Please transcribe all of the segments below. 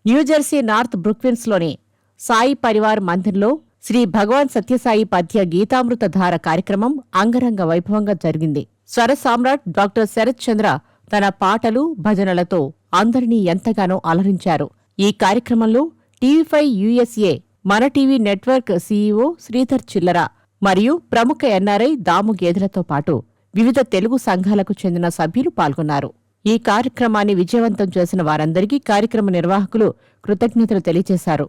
New Jersey north బ్రుక్విన్స్లోని Sai Parivar మందిర్లో Shri భగవాన్ సత్యసాయి పద్య గీతామృత ధార కార్యక్రమం అంగరంగ వైభవంగా జరిగింది. స్వర సామ్రాట్ డాక్టర్ శరత్ చంద్ర తన పాటలు, భజనలతో అందరినీ ఎంతగానో అలరించారు. ఈ కార్యక్రమంలో టీవీ5 USA మన టీవీ నెట్వర్క్ సీఈఓ శ్రీధర్ చిల్లర మరియు ప్రముఖ ఎన్ఆర్ఐ దాము గేదెలతో పాటు వివిధ తెలుగు సంఘాలకు చెందిన సభ్యులు పాల్గొన్నారు. ఈ కార్యక్రమాన్ని విజయవంతం చేసిన వారందరికీ కార్యక్రమ నిర్వాహకులు కృతజ్ఞతలు తెలియజేశారు.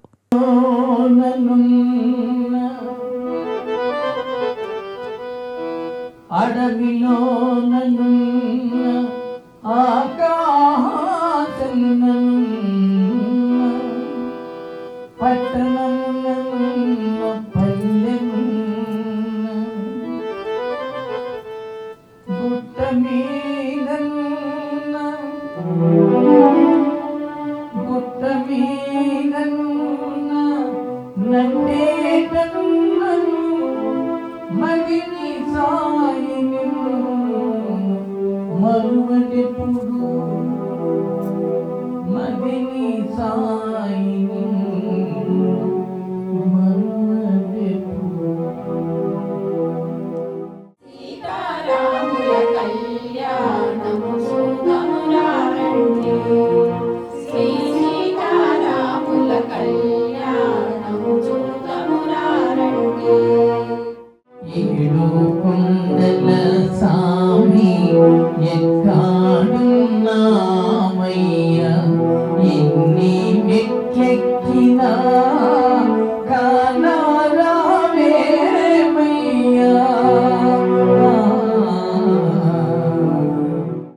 మరువటి